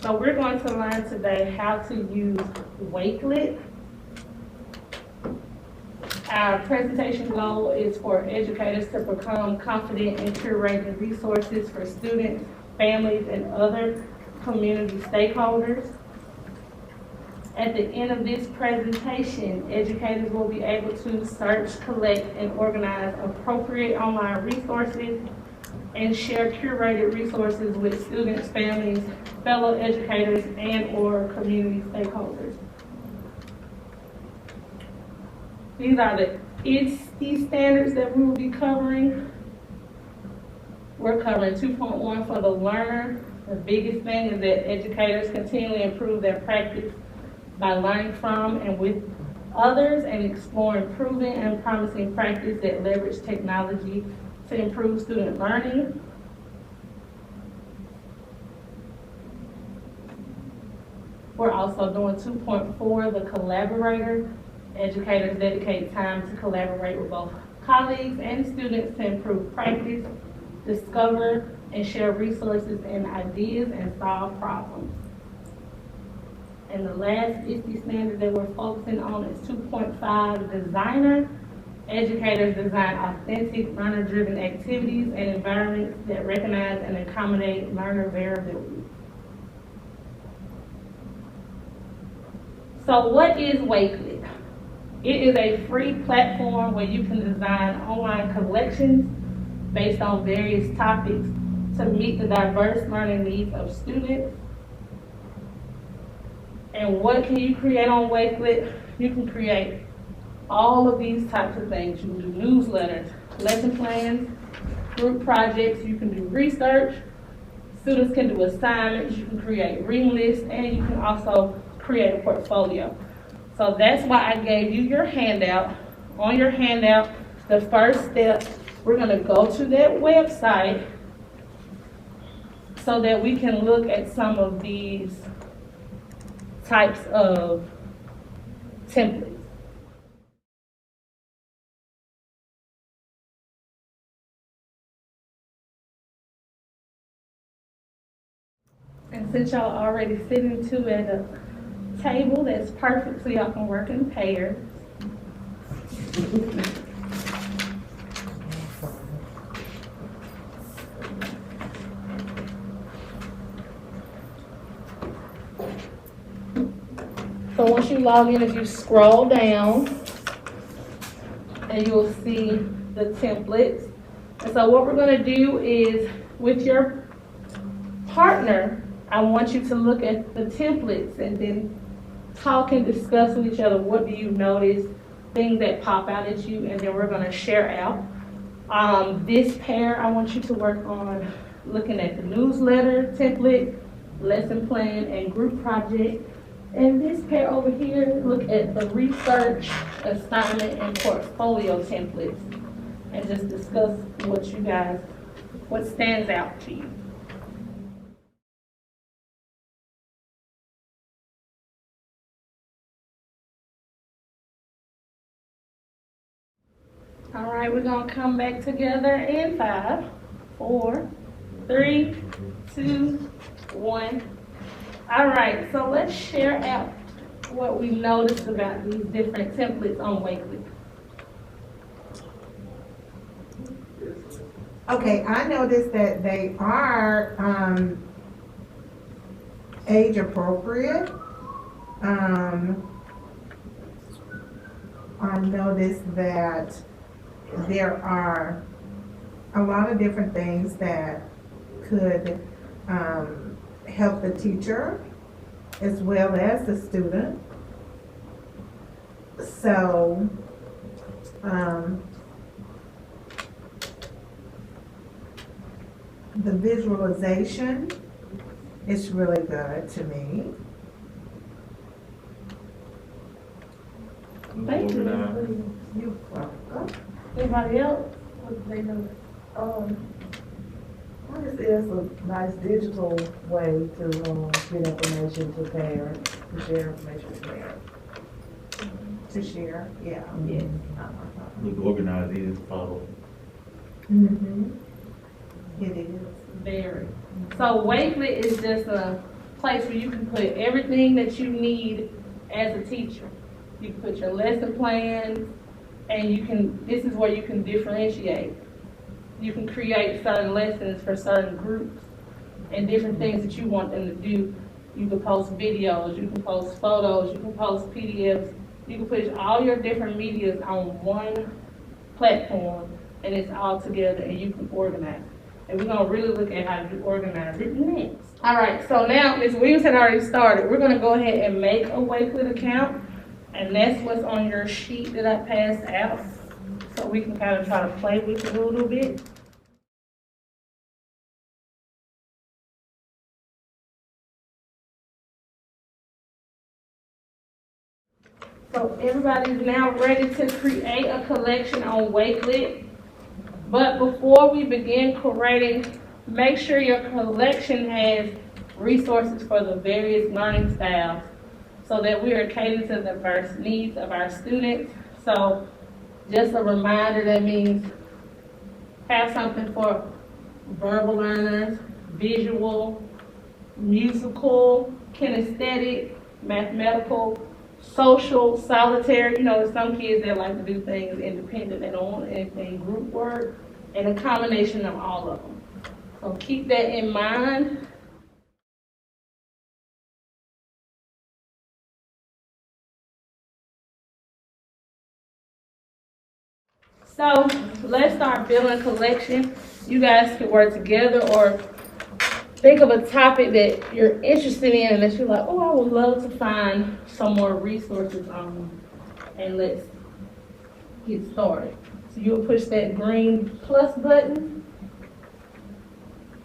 So we're going to learn today how to use Wakelet. Our presentation goal is for educators to become confident in curating resources for students, families, and other community stakeholders. At the end of this presentation, educators will be able to search, collect, and organize appropriate online resources and share curated resources with students, families, fellow educators, and/or community stakeholders. These are the ISTE standards that we will be covering. We're covering 2.1 for the learner. The biggest thing is that educators continually improve their practice by learning from and with others and exploring proven and promising practice that leverage technology to improve student learning. We're also doing 2.4, the collaborator. Educators dedicate time to collaborate with both colleagues and students to improve practice, discover and share resources and ideas, and solve problems. And the last ISTE standard that we're focusing on is 2.5, designer. Educators design authentic, learner-driven activities and environments that recognize and accommodate learner variability. So what is Wakelet? It is a free platform where you can design online collections based on various topics to meet the diverse learning needs of students. And what can you create on Wakelet? You can create all of these types of things. You can do newsletters, lesson plans, group projects, you can do research, students can do assignments, you can create reading lists, and you can also create a portfolio. So that's why I gave you your handout. On your handout, the first step, we're gonna go to that website so that we can look at some of these types of templates. And since y'all already sitting two at a table, that's perfect, so y'all can work in pairs. So once you log in, if you scroll down, and you'll see the templates. And so what we're gonna do is, with your partner, I want you to look at the templates and then talk and discuss with each other. What do you notice, things that pop out at you, and then we're gonna share out. This pair, I want you to work on looking at the newsletter template, lesson plan, and group project. And this pair over here, look at the research, assignment, and portfolio templates, and just discuss what stands out to you. All right, we're gonna come back together in 5, 4, 3, 2, 1. All right, so let's share out what we noticed about these different templates on Wakelet. Okay, I noticed that they are age appropriate. I noticed that there are a lot of different things that could help the teacher as well as the student. So the visualization is really good to me. Thank you. You're welcome. Anybody else? What do they know? This is a nice digital way to get information to parents, to share information with parents. To share, yeah. Yes. Look organized, easy to follow. Mm-hmm. It is. Very. So Wakelet is just a place where you can put everything that you need as a teacher. You can put your lesson plans, and this is where you can differentiate. You can create certain lessons for certain groups and different things that you want them to do. You can post videos, you can post photos, you can post PDFs. You can put all your different medias on one platform, and it's all together, and you can organize. And we're gonna really look at how to organize it next. All right, so now Ms. Williams had already started. We're gonna go ahead and make a Wakelet account, and that's what's on your sheet that I passed out. So we can kind of try to play with it a little bit. So everybody's now ready to create a collection on Wakelet. But before we begin creating, make sure your collection has resources for the various learning styles so that we are catering to the diverse needs of our students. So just a reminder, that means have something for verbal learners, visual, musical, kinesthetic, mathematical, social, solitary. You know, there's some kids that like to do things independent. They don't want anything group work, and a combination of all of them. So keep that in mind. So let's start building a collection. You guys can work together or think of a topic that you're interested in and that you're like, oh, I would love to find some more resources on, and let's get started. So you'll push that green plus button,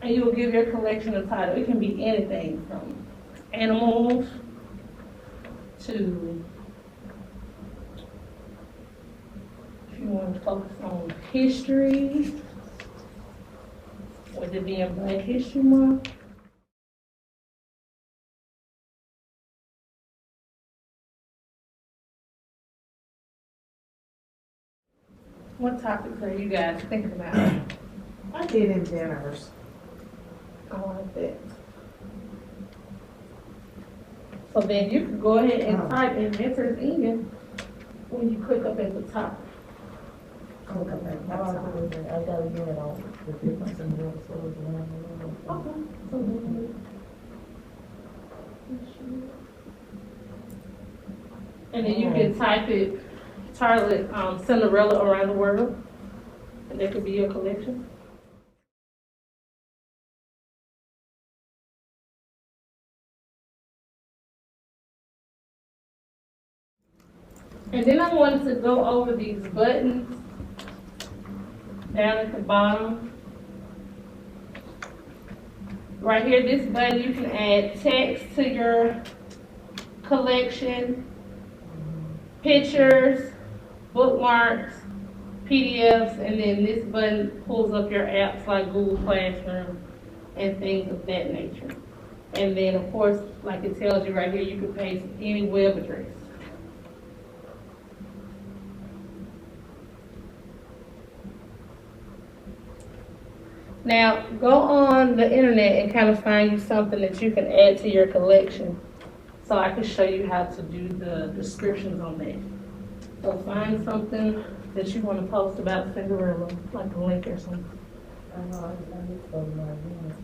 and you will give your collection a title. It can be anything from animals to, if you want to focus on history, with it being Black History Month. What topics are you guys thinking about? I did inventors. I like that. So then you can go ahead and type inventors in when you click up at the top. Click up at the I top. gotta get it on the difference in the schools and Okay. So then, and then you can type it, Charlotte, Cinderella Around the World, and that could be your collection. And then I wanted to go over these buttons down at the bottom. Right here, this button, you can add text to your collection, pictures, bookmarks, PDFs, and then this button pulls up your apps like Google Classroom and things of that nature. And then, of course, like it tells you right here, you can paste any web address. Now, go on the internet and kind of find you something that you can add to your collection, so I can show you how to do the descriptions on that. So find something that you want to post about Cinderella, like a link or something. I know, I need to go to my room.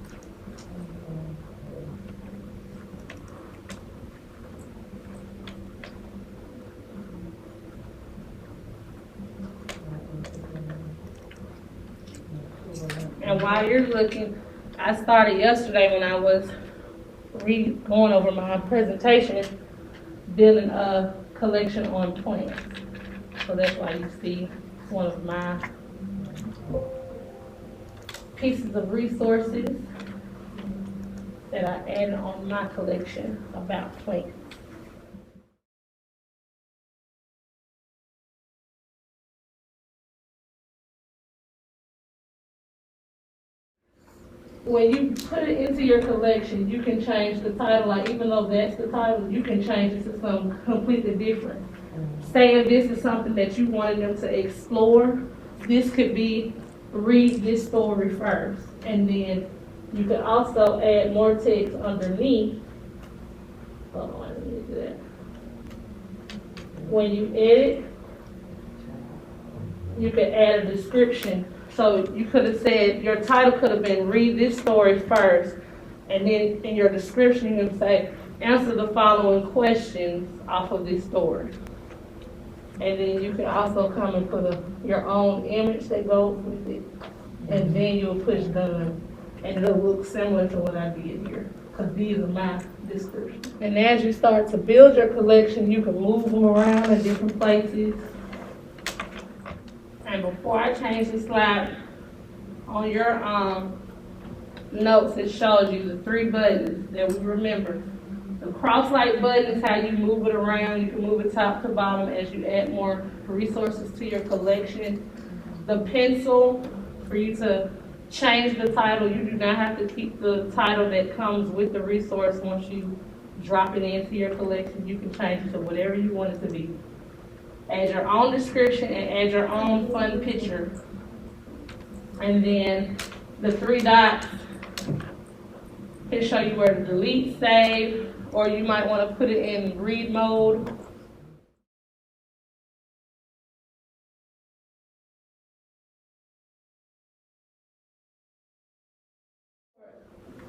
And while you're looking, I started yesterday when I was going over my presentation, building a collection on plants. So that's why you see one of my pieces of resources that I added on my collection about plants. When you put it into your collection, you can change the title. Like, even though that's the title, you can change it to something completely different. Say if this is something that you wanted them to explore, this could be read this story first. And then you could also add more text underneath Hold on, let me do that. When you edit, you can add a description. So you could have said, your title could have been read this story first, and then in your description you can say, answer the following questions off of this story. And then you can also come and put your own image that goes with it, and then you'll push done, and it'll look similar to what I did here, because these are my descriptions. And as you start to build your collection, you can move them around in different places. And before I change the slide, on your notes it shows you the 3 buttons that we remember. The cross-like button is how you move it around. You can move it top to bottom as you add more resources to your collection. The pencil, for you to change the title. You do not have to keep the title that comes with the resource. Once you drop it into your collection, you can change it to whatever you want it to be. Add your own description and add your own fun picture. And then the 3 dots can show you where to delete, save, or you might want to put it in read mode.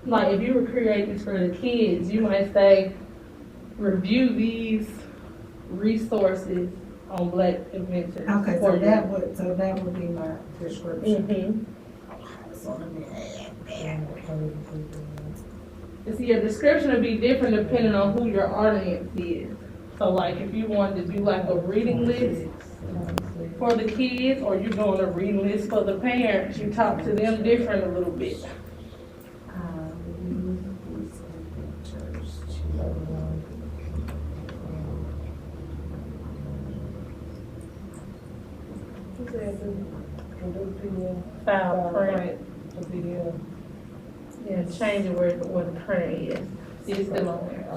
Like if you were creating this for the kids, you might say, review these resources on Black inventors. Okay, so that would be my description. Mm-hmm. So let me add See, your description will be different depending on who your audience is. So like if you wanted to do like a reading list for the kids, or you're doing a reading list for the parents, you talk to them different a little bit. File print. Yeah, change it where the printer is. See, it's still on there.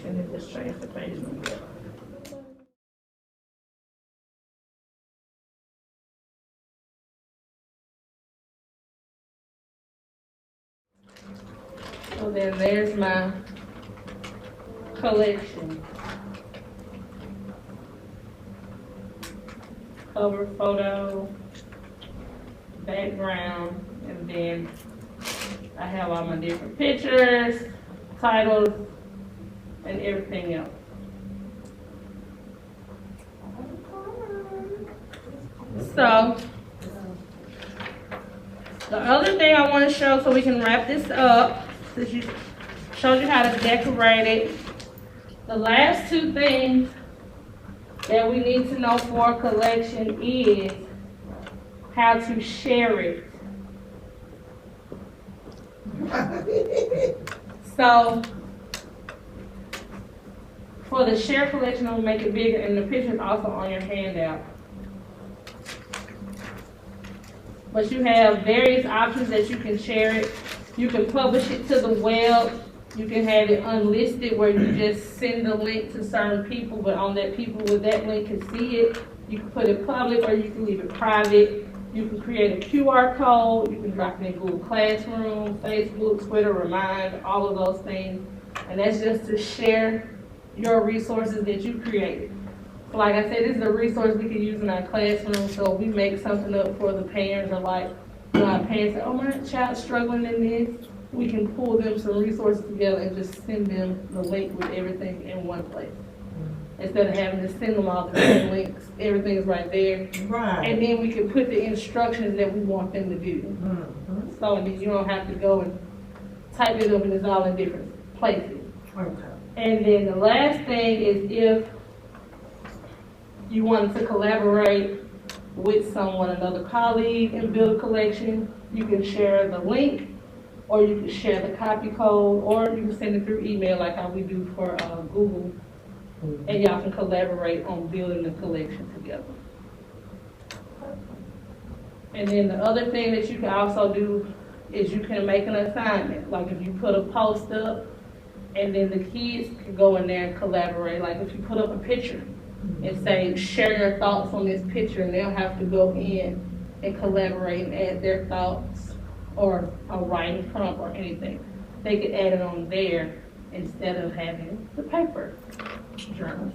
And then just change the page number. So then there's my collection. Cover photo, background, and then I have all my different pictures, titles, and everything else. So, the other thing I want to show, so we can wrap this up, since you showed you how to decorate it. The last 2 things that we need to know for a collection is how to share it. So, for the share collection, I'll make it bigger, and the picture is also on your handout. But you have various options that you can share it. You can publish it to the web. You can have it unlisted, where you just send the link to certain people, but on that people with that link can see it. You can put it public, or you can leave it private. You can create a QR code. You can drop it in Google Classroom, Facebook, Twitter, Remind, all of those things. And that's just to share your resources that you created. So like I said, this is a resource we can use in our classroom. So we make something up for the parents, or like, our parents say, oh, my child's struggling in this. We can pull them some resources together and just send them the link with everything in one place. Instead of having to send them all the different links, everything's right there. Right. And then we can put the instructions that we want them to do. Mm-hmm. So then you don't have to go and type it up, and it's all in different places. Okay. And then the last thing is, if you wanted to collaborate with someone, another colleague, and build a collection, you can share the link, or you can share the copy code, or you can send it through email like how we do for Google, and y'all can collaborate on building the collection together. And then the other thing that you can also do is you can make an assignment. Like if you put a post up, and then the kids can go in there and collaborate. Like if you put up a picture and say, share your thoughts on this picture, and they'll have to go in and collaborate and add their thoughts, or a writing prompt or anything. They could add it on there, instead of having the paper journals.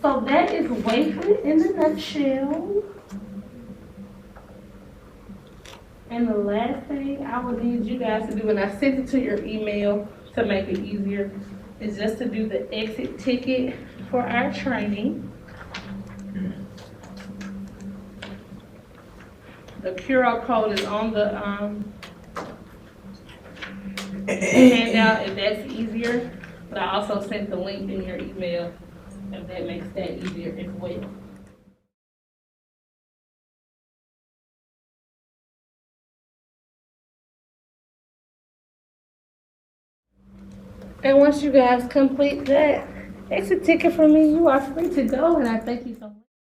So that is Wakelet in a nutshell. And the last thing I would need you guys to do, and I sent it to your email to make it easier, is just to do the exit ticket for our training. The QR code is on the handout if that's easier, but I also sent the link in your email if that makes that easier as well. And once you guys complete that exit ticket for me, you are free to go, and I thank you so much.